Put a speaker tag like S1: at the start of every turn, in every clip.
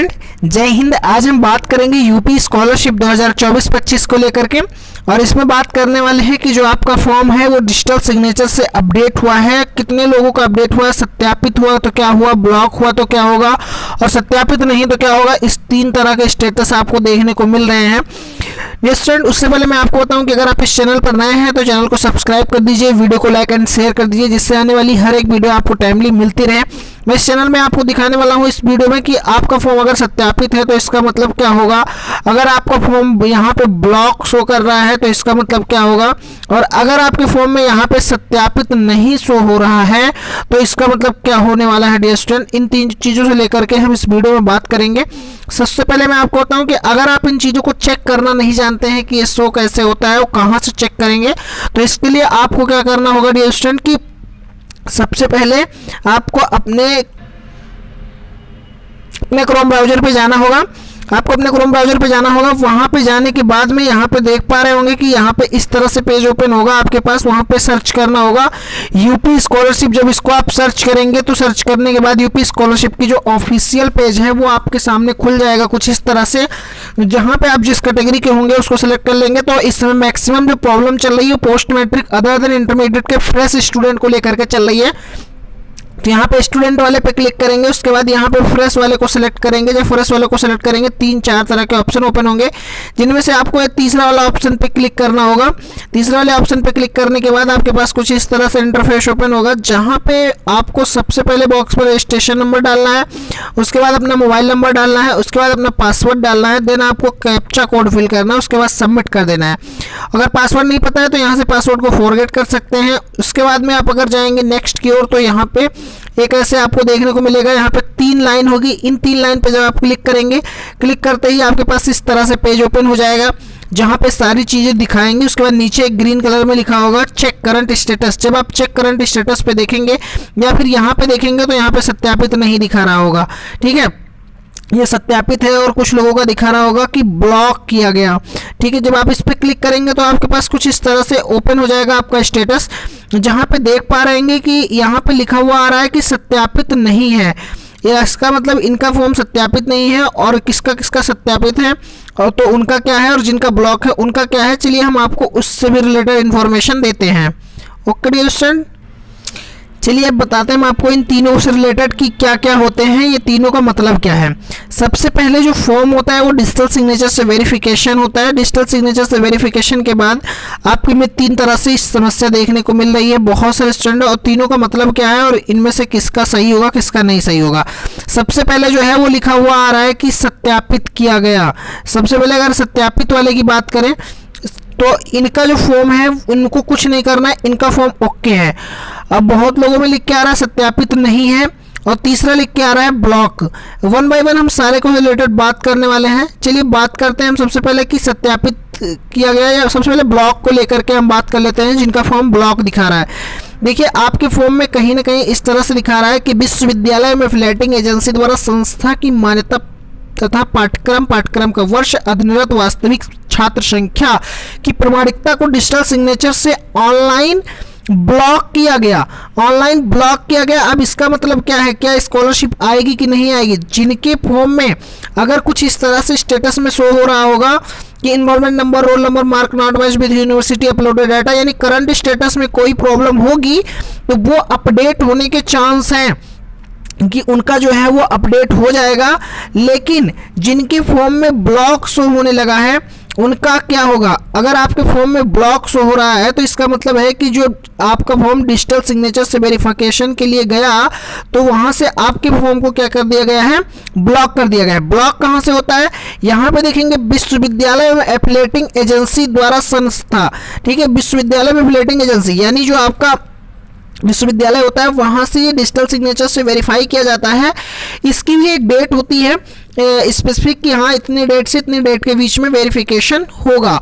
S1: Student, जय हिंद। आज हम बात करेंगे यूपी स्कॉलरशिप 2024-25 को लेकर के, और इसमें बात करने वाले हैं कि जो आपका फॉर्म है वो डिजिटल सिग्नेचर से अपडेट हुआ है, कितने लोगों का अपडेट हुआ है, सत्यापित हुआ तो क्या हुआ, ब्लॉक हुआ तो क्या होगा, और सत्यापित नहीं तो क्या होगा। इस 3 तरह के स्टेटस आपको देखने को मिल रहे हैं। ये स्टूडेंट, उससे पहले मैं आपको बताऊं कि अगर आप इस चैनल पर नए हैं तो चैनल को सब्सक्राइब कर दीजिए, वीडियो को लाइक एंड शेयर कर दीजिए, जिससे आने वाली हर एक वीडियो आपको टाइमली मिलती रहे। मैं इस चैनल में आपको दिखाने वाला हूं इस वीडियो में कि आपका फॉर्म अगर सत्यापित है तो इसका मतलब क्या होगा, अगर आपका फॉर्म यहाँ पे ब्लॉक शो कर रहा है तो इसका मतलब क्या होगा, और अगर आपके फॉर्म में यहाँ पे सत्यापित नहीं शो हो रहा है तो इसका मतलब क्या होने वाला है। डियर स्टूडेंट, इन 3 चीज़ों से लेकर के हम इस वीडियो में बात करेंगे। सबसे पहले मैं आपको बताऊं कि अगर आप इन चीज़ों को चेक करना नहीं जानते हैं कि ये शो कैसे होता है और कहाँ से चेक करेंगे, तो इसके लिए आपको क्या करना होगा डियर स्टूडेंट कि सबसे पहले आपको अपने क्रोम ब्राउजर पे जाना होगा। वहां पे जाने के बाद में यहाँ पे देख पा रहे होंगे कि यहाँ पे इस तरह से पेज ओपन होगा आपके पास। वहां पे सर्च करना होगा यूपी स्कॉलरशिप। जब इसको आप सर्च करेंगे तो सर्च करने के बाद यूपी स्कॉलरशिप की जो ऑफिशियल पेज है वो आपके सामने खुल जाएगा कुछ इस तरह से, जहां पे आप जिस कैटेगरी के होंगे उसको सेलेक्ट कर लेंगे। तो इस समय मैक्सिमम जो प्रॉब्लम चल रही है post matric other than intermediate के फ्रेश स्टूडेंट को लेकर के चल रही है। तो यहाँ पे स्टूडेंट वाले पे क्लिक करेंगे, उसके बाद यहाँ पे फ्रेश वाले को सिलेक्ट करेंगे। जब फ्रेश वाले को सिलेक्ट करेंगे 3-4 तरह के ऑप्शन ओपन होंगे, जिनमें से आपको एक तीसरा वाला ऑप्शन पे क्लिक करना होगा। तीसरा वाले ऑप्शन पे क्लिक करने के बाद आपके पास कुछ इस तरह से इंटरफेस ओपन होगा, जहाँ पे आपको सबसे पहले बॉक्स पर रजिस्ट्रेशन नंबर डालना है, उसके बाद अपना मोबाइल नंबर डालना है, उसके बाद अपना पासवर्ड डालना है, देन आपको कैप्चा कोड फिल करना है, उसके बाद सबमिट कर देना है। अगर पासवर्ड नहीं पता है तो यहाँ से पासवर्ड को फॉरगेट कर सकते हैं। उसके बाद में आप अगर जाएंगे नेक्स्ट की ओर तो यहाँ पे एक ऐसे आपको देखने को मिलेगा, यहाँ पे 3 लाइन होगी। इन 3 लाइन पे जब आप क्लिक करेंगे, क्लिक करते ही आपके पास इस तरह से पेज ओपन हो जाएगा, जहाँ पे सारी चीज़ें दिखाएंगी। उसके बाद नीचे एक ग्रीन कलर में लिखा होगा चेक करंट स्टेटस। जब आप चेक करंट स्टेटस पे देखेंगे या फिर यहाँ पे देखेंगे तो यहाँ पे सत्यापित नहीं दिखा रहा होगा, ठीक है, ये सत्यापित है, और कुछ लोगों का दिखा रहा होगा कि ब्लॉक किया गया, ठीक है। जब आप इस पर क्लिक करेंगे तो आपके पास कुछ इस तरह से ओपन हो जाएगा आपका स्टेटस, जहां पे देख पा रहे हैं कि यहाँ पे लिखा हुआ आ रहा है कि सत्यापित नहीं है। इसका मतलब इनका फॉर्म सत्यापित नहीं है, और किसका किसका सत्यापित है और तो उनका क्या है, और जिनका ब्लॉक है उनका क्या है। चलिए हम आपको उससे भी रिलेटेड इन्फॉर्मेशन देते हैं। ओके डियर स्टूडेंट, चलिए अब बताते हैं हम आपको इन तीनों से रिलेटेड कि क्या क्या होते हैं, ये तीनों का मतलब क्या है। सबसे पहले जो फॉर्म होता है वो डिजिटल सिग्नेचर से वेरिफिकेशन होता है। डिजिटल सिग्नेचर से वेरिफिकेशन के बाद आपके में 3 तरह से इस समस्या देखने को मिल रही है बहुत सारे स्टूडेंट, और तीनों का मतलब क्या है और इनमें से किसका सही होगा किसका नहीं सही होगा। सबसे पहले जो है वो लिखा हुआ आ रहा है कि सत्यापित किया गया। सबसे पहले अगर सत्यापित वाले की बात करें तो इनका जो फॉर्म है इनको कुछ नहीं करना है, इनका फॉर्म ओके है। अब बहुत लोगों में लिख के आ रहा है सत्यापित नहीं है, और तीसरा लिख के आ रहा है ब्लॉक। 1 बाय 1 हम सारे को रिलेटेड बात करने वाले हैं। चलिए बात करते हैं हम सबसे पहले कि सत्यापित किया गया, या सबसे पहले ब्लॉक को लेकर के हम बात कर लेते हैं, जिनका फॉर्म ब्लॉक दिखा रहा है। देखिए आपके फॉर्म में कहीं ना कहीं इस तरह से दिखा रहा है कि विश्वविद्यालय में एफिलिएटिंग एजेंसी द्वारा संस्था की मान्यता तथा पाठ्यक्रम का वर्ष, अध्ययनरत वास्तविक छात्र संख्या की प्रमाणिकता को डिजिटल सिग्नेचर से ऑनलाइन ब्लॉक किया गया। अब इसका मतलब क्या है, क्या स्कॉलरशिप आएगी कि नहीं आएगी। जिनके फॉर्म में अगर कुछ इस तरह से स्टेटस में शो हो रहा होगा कि enrolment number, roll number, mark not match with university uploaded data, यानी करंट स्टेटस में कोई प्रॉब्लम होगी तो वो अपडेट होने के चांस हैं कि उनका जो है वो अपडेट हो जाएगा। लेकिन जिनके फॉर्म में ब्लॉक शो होने लगा है उनका क्या होगा। अगर आपके फॉर्म में ब्लॉक शो हो रहा है तो इसका मतलब है कि जो आपका फॉर्म डिजिटल सिग्नेचर से वेरिफिकेशन के लिए गया तो वहां से आपके फॉर्म को क्या कर दिया गया है, ब्लॉक कर दिया गया है। ब्लॉक कहां से होता है, यहां पे देखेंगे विश्वविद्यालय में एफिलिएटिंग एजेंसी द्वारा संस्था, ठीक है, विश्वविद्यालय में एफिलिएटिंग एजेंसी यानी जो आपका विश्वविद्यालय होता है वहां से ये डिजिटल सिग्नेचर से वेरीफाई किया जाता है। इसकी भी एक डेट होती है स्पेसिफिक कि हाँ इतने डेट से इतने डेट के बीच में वेरिफिकेशन होगा।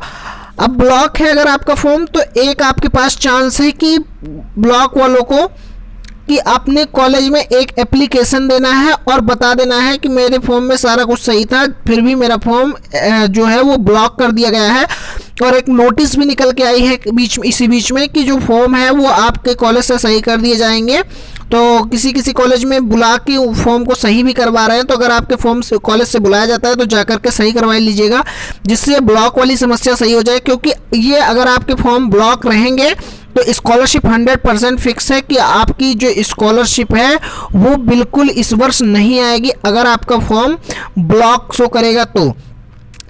S1: अब ब्लॉक है अगर आपका फॉर्म तो एक आपके पास चांस है कि ब्लॉक वालों को कि आपने कॉलेज में एक एप्लीकेशन देना है और बता देना है कि मेरे फॉर्म में सारा कुछ सही था फिर भी मेरा फॉर्म जो है वो ब्लॉक कर दिया गया है, और एक नोटिस भी निकल के आई है इसी बीच में कि जो फॉर्म है वो आपके कॉलेज से सही कर दिए जाएंगे। तो किसी किसी कॉलेज में बुला के फॉर्म को सही भी करवा रहे हैं, तो अगर आपके फॉर्म से कॉलेज से बुलाया जाता है तो जाकर के सही करवा लीजिएगा, जिससे ब्लॉक वाली समस्या सही हो जाए। क्योंकि ये अगर आपके फॉर्म ब्लॉक रहेंगे तो स्कॉलरशिप 100% फिक्स है कि आपकी जो स्कॉलरशिप है वो बिल्कुल इस वर्ष नहीं आएगी अगर आपका फॉर्म ब्लॉक शो करेगा तो।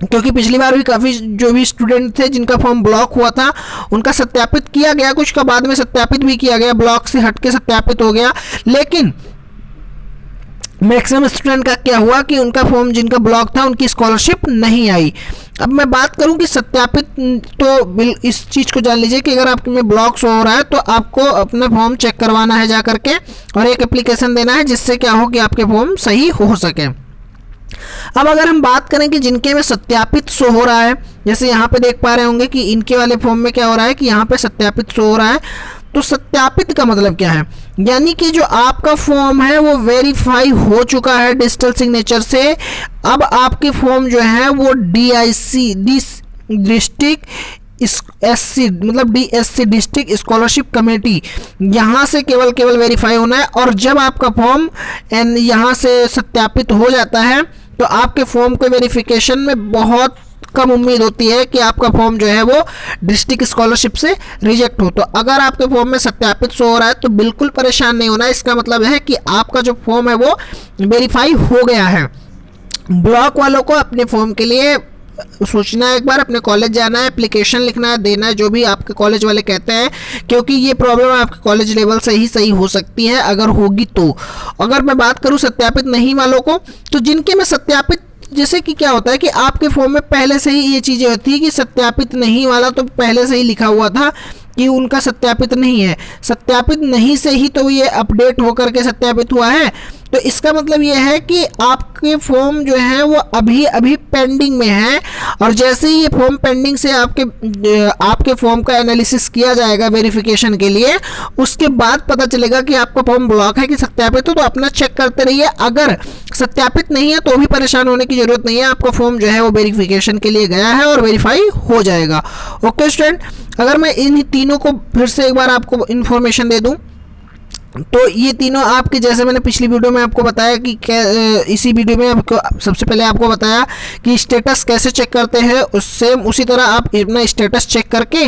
S1: क्योंकि पिछली बार भी काफ़ी जो भी स्टूडेंट थे जिनका फॉर्म ब्लॉक हुआ था उनका सत्यापित किया गया, कुछ का बाद में सत्यापित भी किया गया, ब्लॉक से हट के सत्यापित हो गया, लेकिन मैक्सिमम स्टूडेंट का क्या हुआ कि उनका फॉर्म जिनका ब्लॉक था उनकी स्कॉलरशिप नहीं आई। अब मैं बात करूं कि सत्यापित, तो इस चीज़ को जान लीजिए कि अगर आपके में ब्लॉक शो हो रहा है तो आपको अपना फॉर्म चेक करवाना है जा करके और एक एप्लीकेशन देना है, जिससे क्या हो कि आपके फॉर्म सही हो सके। अब अगर हम बात करें कि जिनके में सत्यापित शो हो रहा है, जैसे यहाँ पे देख पा रहे होंगे कि इनके वाले फॉर्म में क्या हो रहा है कि यहाँ पे सत्यापित शो हो रहा है। तो सत्यापित का मतलब क्या है, यानी कि जो आपका फॉर्म है वो वेरीफाई हो चुका है डिजिटल सिग्नेचर से। अब आपके फॉर्म जो है वो DIC डिस्ट्रिक्ट SC मतलब DSC डिस्ट्रिक्ट स्कॉलरशिप कमेटी, यहाँ से केवल वेरीफाई होना है। और जब आपका फॉर्म यहाँ से सत्यापित हो जाता है तो आपके फॉर्म के वेरिफिकेशन में बहुत कम उम्मीद होती है कि आपका फॉर्म जो है वो डिस्ट्रिक्ट स्कॉलरशिप से रिजेक्ट हो। तो अगर आपके फॉर्म में सत्यापित शो हो रहा है तो बिल्कुल परेशान नहीं होना है, इसका मतलब है कि आपका जो फॉर्म है वो वेरीफाई हो गया है। ब्लॉक वालों को अपने फॉर्म के लिए सोचना है, एक बार अपने कॉलेज जाना है, एप्लीकेशन लिखना है, देना है, जो भी आपके कॉलेज वाले कहते हैं, क्योंकि ये प्रॉब्लम आपके कॉलेज लेवल से ही सही हो सकती है अगर होगी तो। अगर मैं बात करूं सत्यापित नहीं वालों को, तो जिनके में सत्यापित, जैसे कि क्या होता है कि आपके फॉर्म में पहले से ही ये चीज़ें होती है कि सत्यापित नहीं वाला तो पहले से ही लिखा हुआ था कि उनका सत्यापित नहीं है, सत्यापित नहीं से ही तो ये अपडेट होकर के सत्यापित हुआ है। तो इसका मतलब ये है कि आपके फॉर्म जो है वो अभी पेंडिंग में है, और जैसे ही ये फॉर्म पेंडिंग से आपके फॉर्म का एनालिसिस किया जाएगा वेरिफिकेशन के लिए, उसके बाद पता चलेगा कि आपका फॉर्म ब्लॉक है कि सत्यापित हो। तो अपना चेक करते रहिए, अगर सत्यापित नहीं है तो भी परेशान होने की जरूरत नहीं है, आपका फॉर्म जो है वो वेरिफिकेशन के लिए गया है और वेरीफाई हो जाएगा। ओके स्टूडेंट, अगर मैं इन तीनों को फिर से एक बार आपको इन्फॉर्मेशन दे दूं तो ये तीनों आपके, जैसे मैंने पिछली वीडियो में आपको बताया कि इसी वीडियो में आपको सबसे पहले आपको बताया कि स्टेटस कैसे चेक करते हैं, उसी तरह आप अपना स्टेटस चेक करके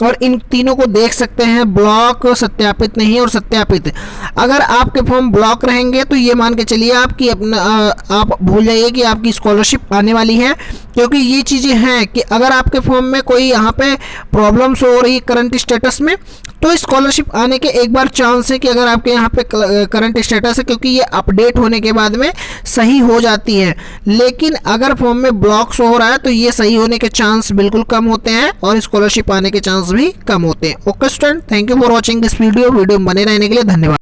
S1: और इन तीनों को देख सकते हैं, ब्लॉक, सत्यापित नहीं और सत्यापित। अगर आपके फॉर्म ब्लॉक रहेंगे तो ये मान के चलिए आप भूल जाइए कि आपकी स्कॉलरशिप आने वाली है, क्योंकि ये चीज़ें हैं कि अगर आपके फॉर्म में कोई यहाँ पे प्रॉब्लम्स हो रही है करंट स्टेटस में, तो स्कॉलरशिप आने के एक बार चांस है कि अगर आपके यहाँ पे करंट स्टेटस है, क्योंकि ये अपडेट होने के बाद में सही हो जाती है। लेकिन अगर फॉर्म में ब्लॉक शो हो रहा है तो ये सही होने के चांस बिल्कुल कम होते हैं और स्कॉलरशिप आने के चांस भी कम होते हैं। Okay student, thank you for watching this video में बने रहने के लिए धन्यवाद।